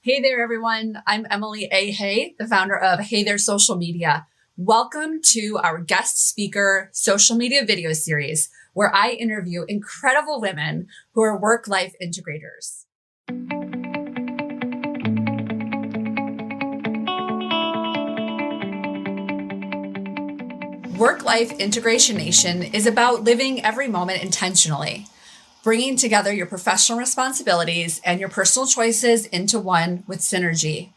Hey there, everyone. I'm Emily A. Hay, the founder of Hey There Social Media. Welcome to our guest speaker social media video series, where I interview incredible women who are work-life integrators. Work-Life Integration Nation is about living every moment intentionally, bringing together your professional responsibilities and your personal choices into one with synergy.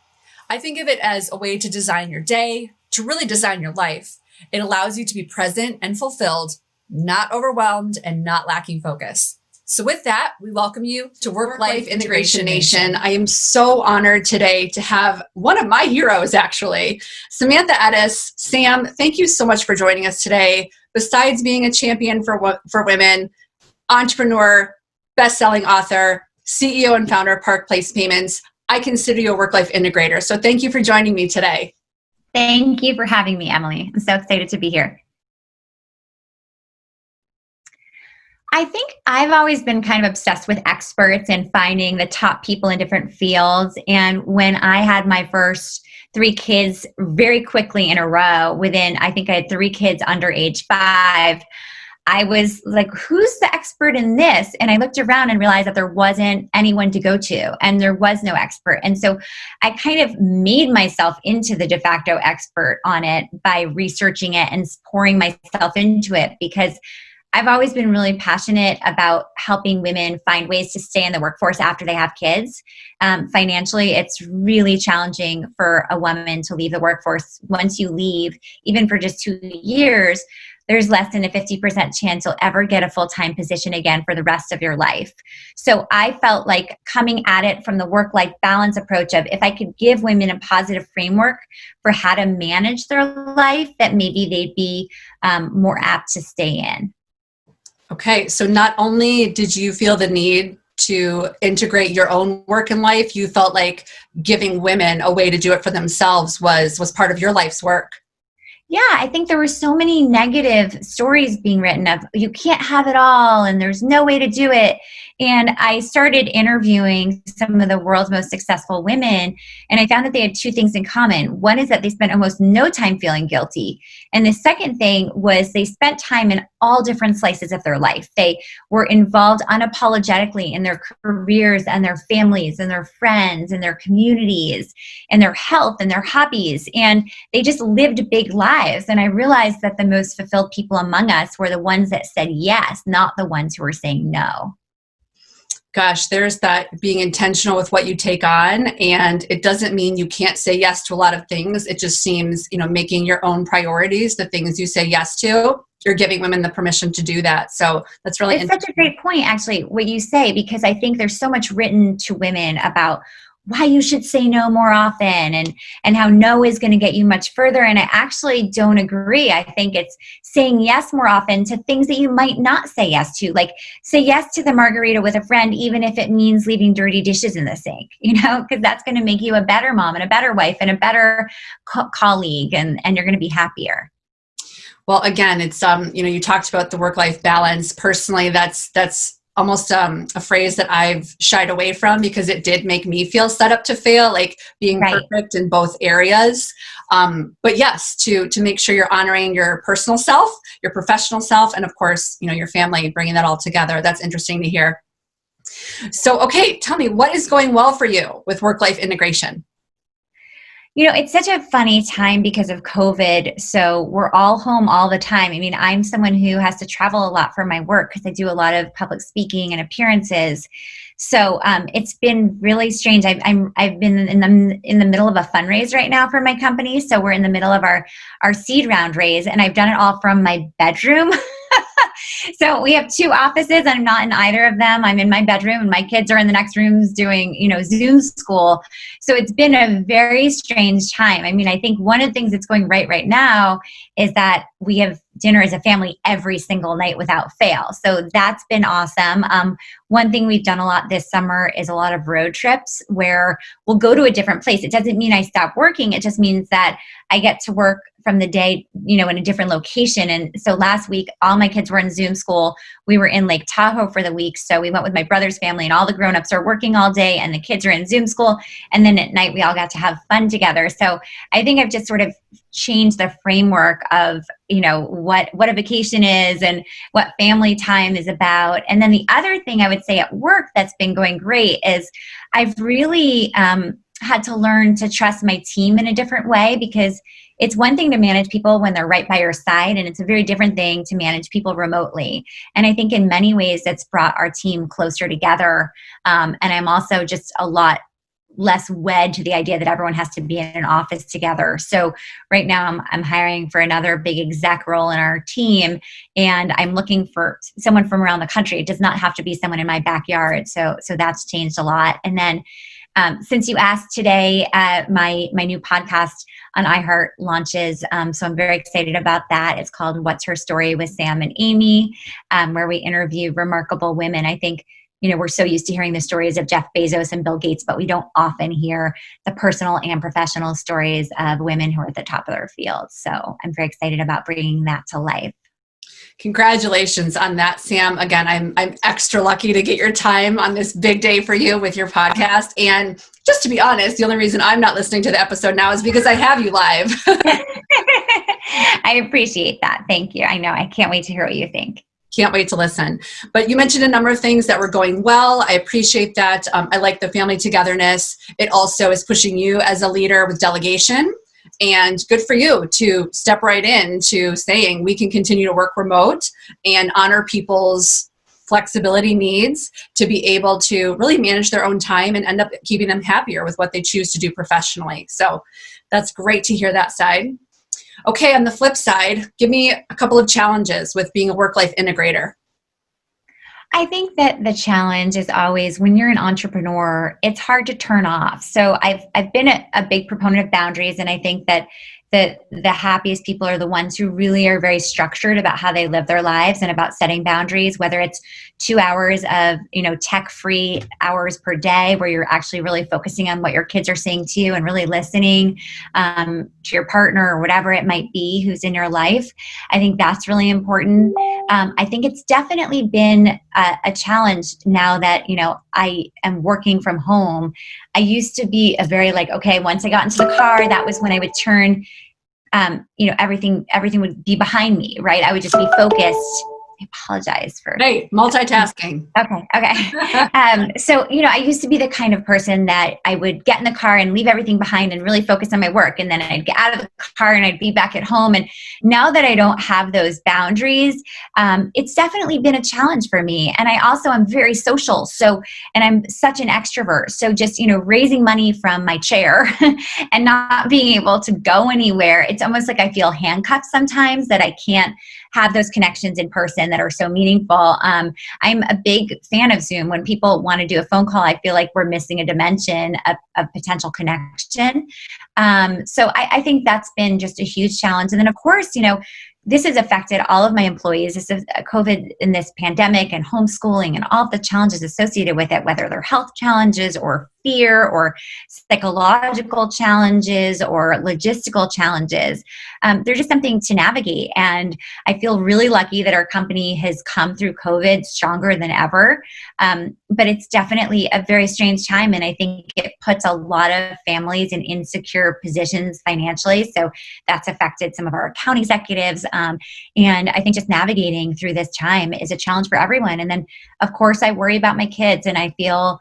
I think of it as a way to design your day, to really design your life. It allows you to be present and fulfilled, not overwhelmed and not lacking focus. So with that, we welcome you to Work-Life Integration Nation. I am so honored today to have one of my heroes, actually, Samantha Ettus. Sam, thank you so much for joining us today. Besides being a champion for women, entrepreneur, best-selling author, CEO and founder of Park Place Payments, I consider you a work-life integrator. So thank you for joining me today. Thank you for having me, Emily. I'm so excited to be here. I think I've always been kind of obsessed with experts and finding the top people in different fields. And when I had my first 3 kids very quickly in a row, I think I had 3 kids under age 5, I was like, who's the expert in this? And I looked around and realized that there wasn't anyone to go to, and there was no expert. And so I kind of made myself into the de facto expert on it by researching it and pouring myself into it, because I've always been really passionate about helping women find ways to stay in the workforce after they have kids. Financially, it's really challenging for a woman to leave the workforce. Once you leave, even for just 2 years, there's less than a 50% chance you'll ever get a full-time position again for the rest of your life. So I felt like coming at it from the work-life balance approach of, if I could give women a positive framework for how to manage their life, that maybe they'd be more apt to stay in. Okay, so not only did you feel the need to integrate your own work and life, you felt like giving women a way to do it for themselves was part of your life's work. Yeah, I think there were so many negative stories being written of, you can't have it all and there's no way to do it. And I started interviewing some of the world's most successful women, and I found that they had 2 things in common. One is that they spent almost no time feeling guilty. And the second thing was they spent time in all different slices of their life. They were involved unapologetically in their careers and their families and their friends and their communities and their health and their hobbies. And they just lived big lives. And I realized that the most fulfilled people among us were the ones that said yes, not the ones who were saying no. Gosh, there's that being intentional with what you take on. And it doesn't mean you can't say yes to a lot of things. It just seems, making your own priorities, the things you say yes to, you're giving women the permission to do that. So that's really interesting. It's such a great point, actually, what you say, because I think there's so much written to women about why you should say no more often and how no is going to get you much further. And I actually don't agree. I think it's saying yes more often to things that you might not say yes to. Like, say yes to the margarita with a friend, even if it means leaving dirty dishes in the sink, because that's going to make you a better mom and a better wife and a better colleague, and you're going to be happier. Well, again, it's, you talked about the work-life balance. Personally, that's almost a phrase that I've shied away from, because it did make me feel set up to fail, like being perfect in both areas. But yes, to make sure you're honoring your personal self, your professional self, and of course, your family, bringing that all together. That's interesting to hear. So, okay, tell me, what is going well for you with work-life integration? It's such a funny time because of COVID. So we're all home all the time. I mean, I'm someone who has to travel a lot for my work because I do a lot of public speaking and appearances. So it's been really strange. I've been in the middle of a fundraise right now for my company. So we're in the middle of our seed round raise, and I've done it all from my bedroom. So we have 2 offices, and I'm not in either of them. I'm in my bedroom, and my kids are in the next rooms doing, Zoom school. So it's been a very strange time. I mean, I think one of the things that's going right now is that we have dinner as a family every single night without fail. So that's been awesome. One thing we've done a lot this summer is a lot of road trips where we'll go to a different place. It doesn't mean I stop working. It just means that I get to work from the day, in a different location. And so last week, all my kids were in Zoom school. We were in Lake Tahoe for the week. So we went with my brother's family, and all the grownups are working all day and the kids are in Zoom school. And then at night, we all got to have fun together. So I think I've just sort of changed the framework of, what a vacation is and what family time is about. And then the other thing I would say at work that's been going great is I've really had to learn to trust my team in a different way, because it's one thing to manage people when they're right by your side, and it's a very different thing to manage people remotely. And I think in many ways that's brought our team closer together. And I'm also just a lot less wed to the idea that everyone has to be in an office together. So right now I'm hiring for another big exec role in our team, and I'm looking for someone from around the country. It does not have to be someone in my backyard. So that's changed a lot. And then since you asked today, my new podcast on iHeart launches. So I'm very excited about that. It's called What's Her Story with Sam and Amy, where we interview remarkable women. I think, we're so used to hearing the stories of Jeff Bezos and Bill Gates, but we don't often hear the personal and professional stories of women who are at the top of their fields. So I'm very excited about bringing that to life. Congratulations on that, Sam. Again, I'm extra lucky to get your time on this big day for you with your podcast. And just to be honest, the only reason I'm not listening to the episode now is because I have you live. I appreciate that. Thank you. I know. I can't wait to hear what you think. Can't wait to listen. But you mentioned a number of things that were going well. I appreciate that. I like the family togetherness. It also is pushing you as a leader with delegation. And good for you to step right into saying we can continue to work remote and honor people's flexibility needs to be able to really manage their own time and end up keeping them happier with what they choose to do professionally. So that's great to hear that side. Okay, on the flip side, give me a couple of challenges with being a work-life integrator. I think that the challenge is always when you're an entrepreneur, it's hard to turn off. So I've been a big proponent of boundaries, and I think that the happiest people are the ones who really are very structured about how they live their lives and about setting boundaries, whether it's 2 hours of, tech-free hours per day where you're actually really focusing on what your kids are saying to you and really listening to your partner or whatever it might be who's in your life. I think that's really important. I think it's definitely been a challenge now that, I am working from home. I used to be a very okay, once I got into the car, that was when I would turn everything would be behind me, right? I would just be focused. I apologize for multitasking. Okay. So, I used to be the kind of person that I would get in the car and leave everything behind and really focus on my work. And then I'd get out of the car and I'd be back at home. And now that I don't have those boundaries, it's definitely been a challenge for me. And I also am very social. And I'm such an extrovert. So just, raising money from my chair and not being able to go anywhere, it's almost like I feel handcuffed sometimes that I can't have those connections in person that are so meaningful. I'm a big fan of Zoom. When people want to do a phone call, I feel like we're missing a dimension of potential connection. So I think that's been just a huge challenge. And then of course, this has affected all of my employees. This is COVID and this pandemic and homeschooling and all of the challenges associated with it, whether they're health challenges or fear or psychological challenges or logistical challenges. They're just something to navigate. And I feel really lucky that our company has come through COVID stronger than ever. But it's definitely a very strange time. And I think it puts a lot of families in insecure positions financially. So that's affected some of our account executives. And I think just navigating through this time is a challenge for everyone. And then, of course, I worry about my kids, and I feel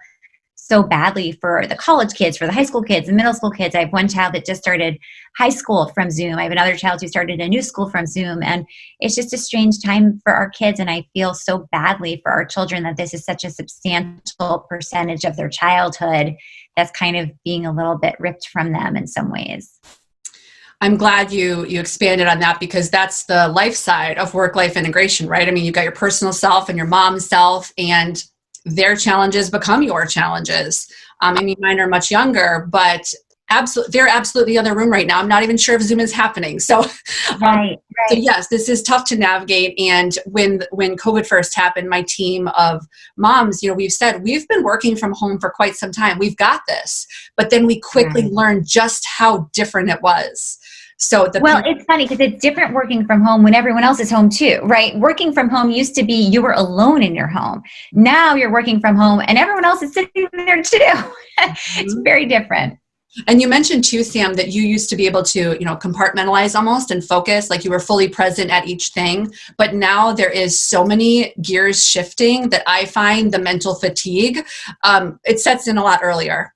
so badly for the college kids, for the high school kids, the middle school kids. I have one child that just started high school from Zoom. I have another child who started a new school from Zoom. And it's just a strange time for our kids. And I feel so badly for our children that this is such a substantial percentage of their childhood that's kind of being a little bit ripped from them in some ways. I'm glad you expanded on that, because that's the life side of work-life integration, right? I mean, you've got your personal self and your mom's self, and their challenges become your challenges. I mean, mine are much younger, but Absolutely. They're absolutely in the other room right now. I'm not even sure if Zoom is happening. So, Right, so right. yes, this is tough to navigate. And when COVID first happened, my team of moms, we've said we've been working from home for quite some time. We've got this, but then we quickly Right. learned just how different it was. So Well, it's funny because it's different working from home when everyone else is home too, right? Working from home used to be you were alone in your home. Now you're working from home and everyone else is sitting there too. It's very different. And you mentioned too, Sam, that you used to be able to, compartmentalize almost and focus, like you were fully present at each thing. But now there is so many gears shifting that I find the mental fatigue, it sets in a lot earlier.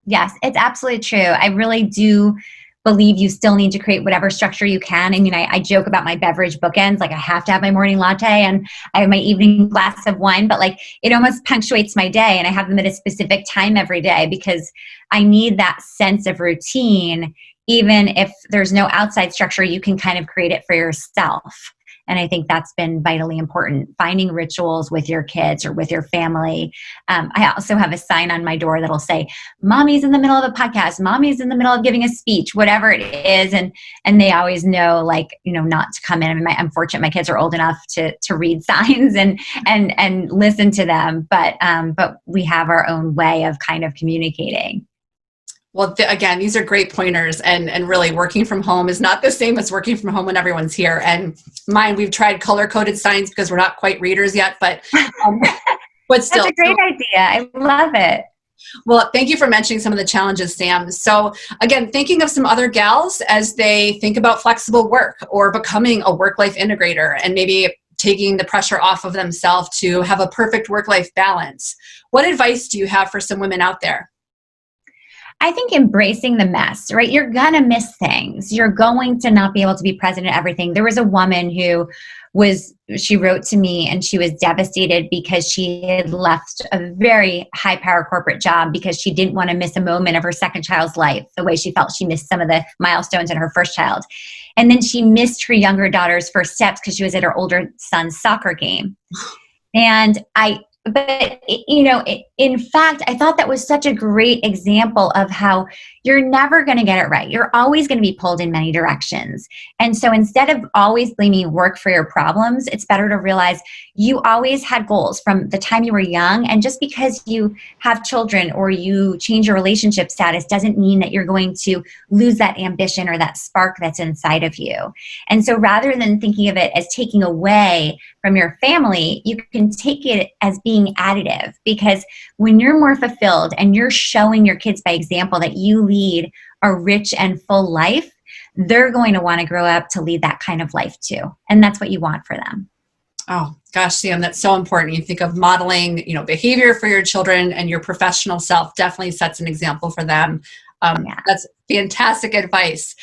Yes, it's absolutely true. I really do believe you still need to create whatever structure you can. I mean, I joke about my beverage bookends, like I have to have my morning latte and I have my evening glass of wine, but like it almost punctuates my day and I have them at a specific time every day because I need that sense of routine. Even if there's no outside structure, you can kind of create it for yourself. And I think that's been vitally important. Finding rituals with your kids or with your family. I also have a sign on my door that'll say, "Mommy's in the middle of a podcast. Mommy's in the middle of giving a speech," whatever it is, and they always know, like, not to come in. I mean, I'm fortunate my kids are old enough to read signs and listen to them, but we have our own way of kind of communicating. Well, again, these are great pointers, and really working from home is not the same as working from home when everyone's here. And mine, we've tried color-coded signs because we're not quite readers yet, um, but still. That's a great idea. I love it. Well, thank you for mentioning some of the challenges, Sam. So again, thinking of some other gals as they think about flexible work or becoming a work-life integrator and maybe taking the pressure off of themselves to have a perfect work-life balance. What advice do you have for some women out there? I think embracing the mess, right? You're going to miss things. You're going to not be able to be present at everything. There was a woman she wrote to me and she was devastated because she had left a very high power corporate job because she didn't want to miss a moment of her second child's life, the way she felt she missed some of the milestones in her first child. And then she missed her younger daughter's first steps because she was at her older son's soccer game. And in fact, I thought that was such a great example of how you're never going to get it right. You're always going to be pulled in many directions. And so instead of always blaming work for your problems, it's better to realize you always had goals from the time you were young. And just because you have children or you change your relationship status doesn't mean that you're going to lose that ambition or that spark that's inside of you. And so rather than thinking of it as taking away from your family, you can take it as being additive, because when you're more fulfilled and you're showing your kids by example that you lead a rich and full life, they're going to want to grow up to lead that kind of life too. And that's what you want for them. Oh gosh, Sam, that's so important. You think of modeling, behavior for your children, and your professional self definitely sets an example for them. Yeah. That's fantastic advice.